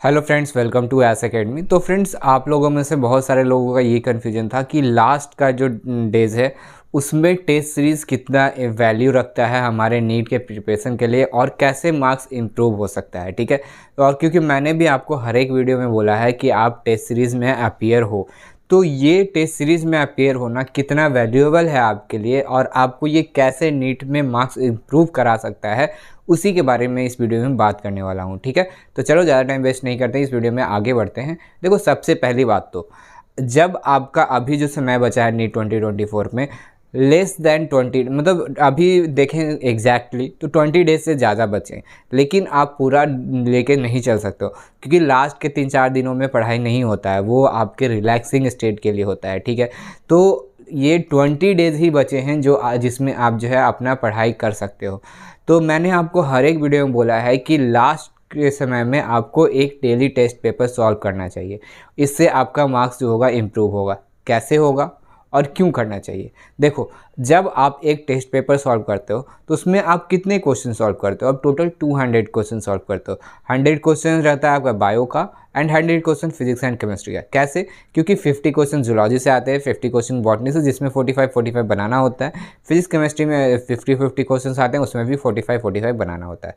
Hello friends, welcome to S academy. तो friends, आप लोगों में से बहुत सारे लोगों का ये कन्फ्यूजन था कि लास्ट का जो डेज़ है उसमें टेस्ट सीरीज़ कितना वैल्यू रखता है हमारे नीट के प्रिपरेशन के लिए और कैसे मार्क्स इम्प्रूव हो सकता है। ठीक है, और क्योंकि मैंने भी आपको हर एक वीडियो में बोला है कि आप टेस्ट सीरीज़ में अपीयर हो, तो ये टेस्ट सीरीज़ में अपीयर होना कितना वैल्यूएबल है आपके लिए और आपको ये कैसे नीट में मार्क्स इम्प्रूव करा सकता है, उसी के बारे में इस वीडियो में बात करने वाला हूँ। ठीक है, तो चलो ज़्यादा टाइम वेस्ट नहीं करते, इस वीडियो में आगे बढ़ते हैं। देखो, सबसे पहली बात तो जब आपका अभी जो समय बचा है नीट 2024 में लेस दैन 20, मतलब अभी देखें एग्जैक्टली तो 20 डेज से ज़्यादा बचे, लेकिन आप पूरा लेके नहीं चल सकते हो क्योंकि लास्ट के 3-4 दिनों में पढ़ाई नहीं होता है, वो आपके रिलैक्सिंग स्टेट के लिए होता है। ठीक है, तो ये 20 डेज़ ही बचे हैं जो जिसमें आप जो है अपना पढ़ाई कर सकते हो। तो मैंने आपको हर एक वीडियो में बोला है कि लास्ट के समय में आपको एक डेली टेस्ट पेपर सॉल्व करना चाहिए, इससे आपका मार्क्स जो होगा इम्प्रूव होगा। कैसे होगा और क्यों करना चाहिए? देखो, जब आप एक टेस्ट पेपर सॉल्व करते हो तो उसमें आप कितने क्वेश्चन सॉल्व करते हो? आप टोटल 200 क्वेश्चन सॉल्व करते हो। 100 क्वेश्चन रहता है आपका बायो का and 100 question physics and chemistry का। कैसे? क्योंकि 50 क्वेश्चन जूलॉजी से आते हैं, 50 क्वेश्चन बॉटनी से, जिसमें 45-45 बनाना होता है। फिजिक्स केमिस्ट्री में 50-50 क्वेश्चन आते हैं, उसमें भी 45-45 बनाना होता है।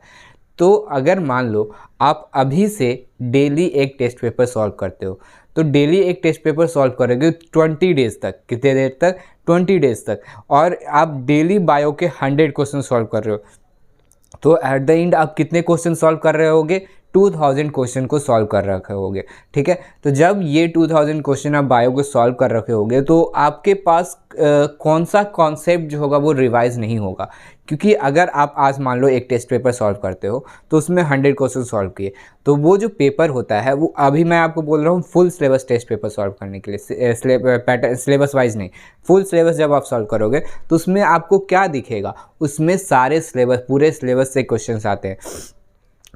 तो अगर मान लो आप अभी से डेली एक टेस्ट पेपर सॉल्व करते हो, तो डेली एक टेस्ट पेपर सॉल्व करोगे 20 डेज़ तक। कितने देर तक? 20 डेज़ तक। और आप डेली बायो के 100 क्वेश्चन सॉल्व कर रहे हो, तो एट द एंड आप कितने क्वेश्चन सॉल्व कर रहे होगे? 2000 क्वेश्चन को सॉल्व कर रखे होगे। ठीक है, तो जब ये 2000 क्वेश्चन आप बायो को सॉल्व कर रखे होगे तो आपके पास कौन सा कॉन्सेप्ट जो होगा वो रिवाइज नहीं होगा। क्योंकि अगर आप आज मान लो एक टेस्ट पेपर सॉल्व करते हो तो उसमें 100 क्वेश्चन सॉल्व किए, तो वो जो पेपर होता है वो अभी मैं आपको बोल रहा हूँ full syllabus test paper solve करने के लिए, पैटर्न सिलेबस वाइज नहीं, फुल सिलेबस जब आप सॉल्व करोगे तो उसमें आपको क्या दिखेगा? उसमें सारे सिलेबस, पूरे सिलेबस से क्वेश्चंस आते हैं।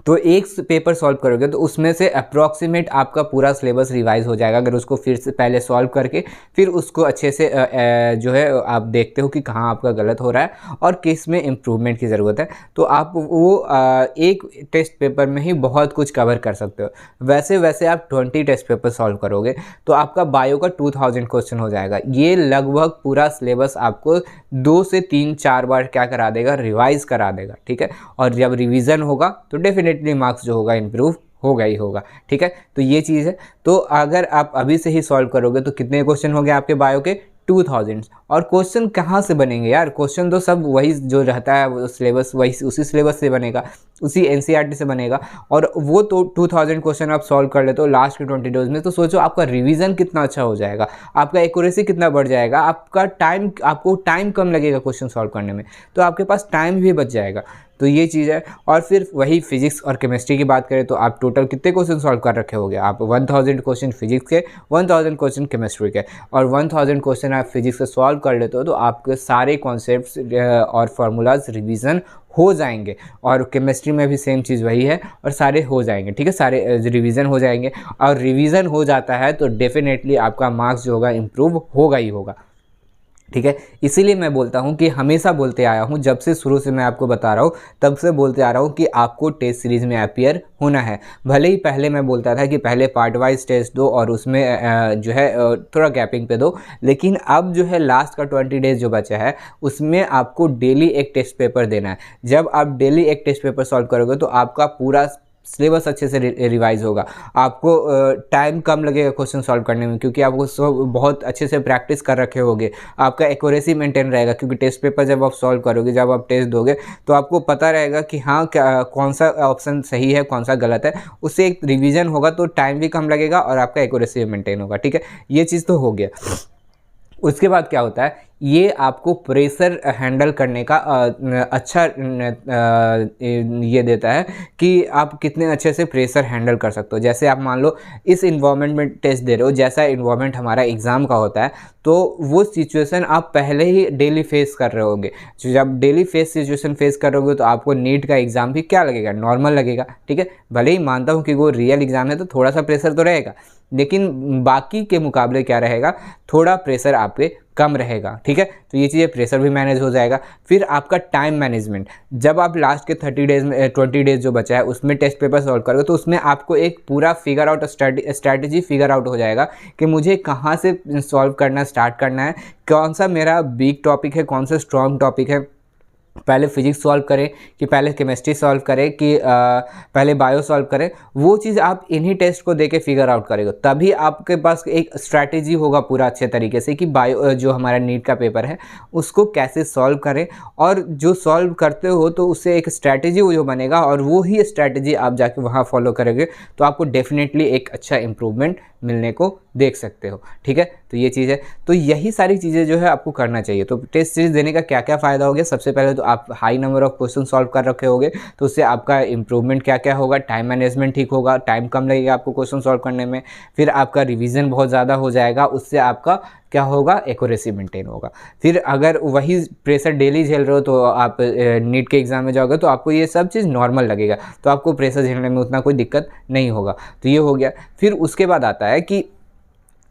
तो एक पेपर सॉल्व करोगे तो उसमें से अप्रॉक्सीमेट आपका पूरा सिलेबस रिवाइज हो जाएगा, अगर उसको फिर से पहले सॉल्व करके फिर उसको अच्छे से जो है आप देखते हो कि कहाँ आपका गलत हो रहा है और किस में इम्प्रूवमेंट की ज़रूरत है, तो आप वो एक टेस्ट पेपर में ही बहुत कुछ कवर कर सकते हो। वैसे वैसे आप 20 टेस्ट पेपर सॉल्व करोगे तो आपका बायो का 2000 क्वेश्चन हो जाएगा। ये लगभग पूरा सिलेबस आपको 2 से 3-4 बार क्या करा देगा? रिवाइज करा देगा। ठीक है, और जब रिवीजन होगा तो डेफिनेटली मार्क्स जो होगा इम्प्रूव होगा ही होगा। ठीक है, तो ये चीज़ है। तो अगर आप अभी से ही सॉल्व करोगे तो कितने क्वेश्चन हो गए आपके बायो के? 2000। और क्वेश्चन कहाँ से बनेंगे यार? क्वेश्चन तो सब वही जो रहता है वो सिलेबस, वही उसी सिलेबस से बनेगा, उसी एनसीईआरटी से बनेगा। और वो तो 2000 क्वेश्चन आप सॉल्व कर लेते हो लास्ट के 20 डेज में, तो सोचो आपका रिवीजन कितना अच्छा हो जाएगा, आपका एक्यूरेसी कितना बढ़ जाएगा, आपको टाइम कम लगेगा क्वेश्चन सॉल्व करने में, तो आपके पास टाइम भी बच जाएगा। तो ये चीज़ है। और फिर वही फिजिक्स और केमिस्ट्री की बात करें तो आप टोटल कितने क्वेश्चन सॉल्व कर रखे होगे? आप 1000 क्वेश्चन फिजिक्स के, 1000 क्वेश्चन केमिस्ट्री के, और 1000 क्वेश्चन आप फिजिक्स से सॉल्व कर लेते हो तो आपके सारे कॉन्सेप्ट्स और फार्मूलाज रिवीजन हो जाएंगे। और केमिस्ट्री में भी सेम चीज़ वही है, और सारे हो जाएंगे। ठीक है, सारे रिवीजन हो जाएंगे, और रिवीजन हो जाता है तो डेफिनेटली आपका मार्क्स जो होगा इम्प्रूव होगा ही होगा। ठीक है, इसीलिए मैं बोलता हूँ कि हमेशा बोलते आया हूँ, जब से शुरू से मैं आपको बता रहा हूँ तब से बोलते आ रहा हूँ कि आपको टेस्ट सीरीज़ में अपीयर होना है। भले ही पहले मैं बोलता था कि पहले पार्ट वाइज टेस्ट दो और उसमें जो है थोड़ा गैपिंग पे दो, लेकिन अब जो है लास्ट का 20 डेज जो बचा है उसमें आपको डेली एक टेस्ट पेपर देना है। जब आप डेली एक टेस्ट पेपर सॉल्व करोगे तो आपका पूरा सिलेबस अच्छे से रिवाइज होगा, आपको टाइम कम लगेगा क्वेश्चन सॉल्व करने में, क्योंकि आप उसको बहुत अच्छे से प्रैक्टिस कर रखे होगे। आपका एक्यूरेसी मेंटेन रहेगा, क्योंकि टेस्ट पेपर जब आप सॉल्व करोगे, जब आप टेस्ट दोगे तो आपको पता रहेगा कि हाँ कौन सा ऑप्शन सही है, कौन सा गलत है। उससे एक रिवीजन होगा तो टाइम भी कम लगेगा और आपका एक्यूरेसी मेंटेन होगा। ठीक है, ये चीज़ तो हो गया। उसके बाद क्या होता है, ये आपको प्रेशर हैंडल करने का अच्छा ये देता है कि आप कितने अच्छे से प्रेशर हैंडल कर सकते हो। जैसे आप मान लो इस इन्वायरमेंट में टेस्ट दे रहे हो, जैसा इन्वायरमेंट हमारा एग्ज़ाम का होता है, तो वो सिचुएशन आप पहले ही डेली फेस कर रहे होगे। जब डेली सिचुएशन फेस करोगे तो आपको नीट का एग्ज़ाम भी क्या लगेगा? नॉर्मल लगेगा। ठीक है, भले ही मानता हूँ कि वो रियल एग्ज़ाम है तो थोड़ा सा प्रेशर तो रहेगा, लेकिन बाकी के मुकाबले क्या रहेगा? थोड़ा प्रेशर आप पे कम रहेगा, ठीक है। तो ये चीज़ें प्रेशर भी मैनेज हो जाएगा। फिर आपका टाइम मैनेजमेंट, जब आप लास्ट के 30 डेज़ में 20 डेज़ जो बचा है उसमें टेस्ट पेपर सॉल्व करोगे तो उसमें आपको एक पूरा figure out strategy figure out हो जाएगा कि मुझे कहाँ से सॉल्व करना स्टार्ट करना है, कौन सा मेरा वीक टॉपिक है, कौन सा स्ट्रॉन्ग टॉपिक है, पहले फिजिक्स सॉल्व करें कि पहले केमिस्ट्री सॉल्व करें कि पहले बायो सॉल्व करें। वो चीज़ आप इन्हीं टेस्ट को देके फिगर आउट करेंगे, तभी आपके पास एक स्ट्रैटेजी होगा पूरा अच्छे तरीके से कि बायो जो हमारा नीट का पेपर है उसको कैसे सॉल्व करें। और जो सॉल्व करते हो तो उससे एक स्ट्रैटेजी वो जो बनेगा और वो ही स्ट्रैटेजी आप जाके वहाँ फॉलो करोगे तो आपको डेफिनेटली एक अच्छा इम्प्रूवमेंट मिलने को देख सकते हो, ठीक है। तो ये चीज़ है, तो यही सारी चीज़ें जो है आपको करना चाहिए। तो टेस्ट सीरीज देने का क्या क्या फ़ायदा हो गया, सबसे पहले तो आप high number of question solve कर रखे होगे तो उससे आपका इंप्रूवमेंट क्या क्या होगा, टाइम मैनेजमेंट ठीक होगा, टाइम कम लगेगा आपको क्वेश्चन सॉल्व करने में। फिर आपका रिवीजन बहुत ज़्यादा हो जाएगा, उससे आपका क्या होगा, एक्यूरेसी मेंटेन होगा। फिर अगर वही प्रेशर डेली झेल रहे हो तो आप नीट के एग्ज़ाम में जाओगे तो आपको ये सब चीज़ नॉर्मल लगेगा, तो आपको प्रेशर झेलने में उतना कोई दिक्कत नहीं होगा। तो ये हो गया। फिर उसके बाद आता है कि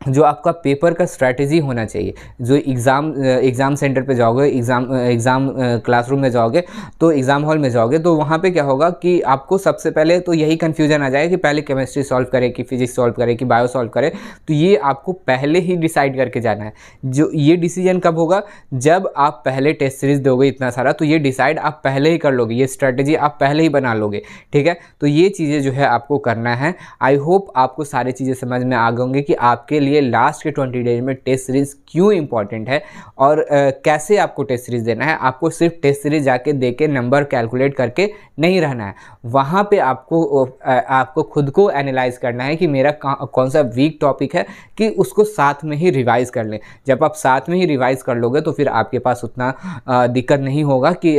जो आपका पेपर का स्ट्रैटेजी होना चाहिए। जो एग्ज़ाम सेंटर पे जाओगे, एग्ज़ाम क्लासरूम में जाओगे तो एग्ज़ाम हॉल में जाओगे तो वहाँ पे क्या होगा कि आपको सबसे पहले तो यही कन्फ्यूजन आ जाएगा कि पहले केमिस्ट्री सॉल्व करें कि फिजिक्स सॉल्व करें कि बायो सॉल्व करें। तो ये आपको पहले ही डिसाइड करके जाना है। जो ये डिसीजन कब होगा, जब आप पहले टेस्ट सीरीज़ दोगे इतना सारा, तो ये डिसाइड आप पहले ही कर लोगे, ये स्ट्रैटेजी आप पहले ही बना लोगे, ठीक है। तो ये चीज़ें जो है आपको करना है। आई होप आपको सारी चीज़ें समझ में आ गई होंगी कि आपके लिए लास्ट के 20 डेज में टेस्ट सीरीज़ क्यों इंपॉर्टेंट है और कैसे आपको टेस्ट सीरीज़ देना है। आपको सिर्फ टेस्ट सीरीज़ जाके दे के नंबर कैलकुलेट करके नहीं रहना है, वहाँ पे आपको खुद को एनालाइज करना है कि मेरा कौन सा वीक टॉपिक है, कि उसको साथ में ही रिवाइज़ कर लें। जब आप साथ में ही रिवाइज़ कर लोगे तो फिर आपके पास उतना दिक्कत नहीं होगा कि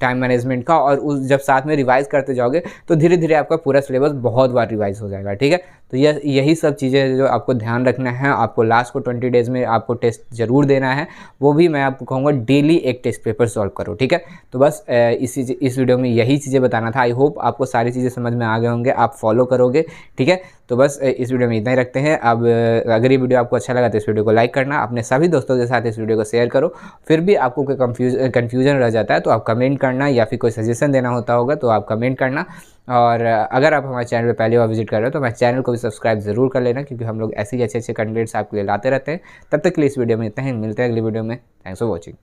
टाइम मैनेजमेंट का, और जब साथ में रिवाइज़ करते जाओगे तो धीरे धीरे आपका पूरा सिलेबस बहुत बार रिवाइज़ हो जाएगा, ठीक है। तो यही सब चीज़ें जो आपको ध्यान रखना है। आपको लास्ट को 20 डेज़ में आपको टेस्ट ज़रूर देना है, वो भी मैं आपको कहूँगा डेली एक टेस्ट पेपर सॉल्व करो, ठीक है। तो बस इस वीडियो में यही चीज़ें बताना था। आई होप आपको सारी चीज़ें समझ में आ गए होंगे, आप फॉलो करोगे, ठीक है। तो बस इस वीडियो में इतना ही रखते हैं। अब अगर ये वीडियो आपको अच्छा लगा तो इस वीडियो को लाइक करना, अपने सभी दोस्तों के साथ इस वीडियो को शेयर करो। फिर भी आपको कोई कन्फ्यूजन रह जाता है तो आप कमेंट करना, या फिर कोई सजेशन देना होता होगा तो आप कमेंट करना। और अगर आप हमारे चैनल पे पहली बार विजिट कर रहे हो तो हमारे चैनल को भी सब्सक्राइब ज़रूर कर लेना, क्योंकि हम लोग ऐसे ही अच्छे अच्छे कंटेंट्स आपके लिए लाते रहते हैं। तब तक के लिए इस वीडियो में इतना ही, मिलते हैं अगली वीडियो में। Thanks for watching.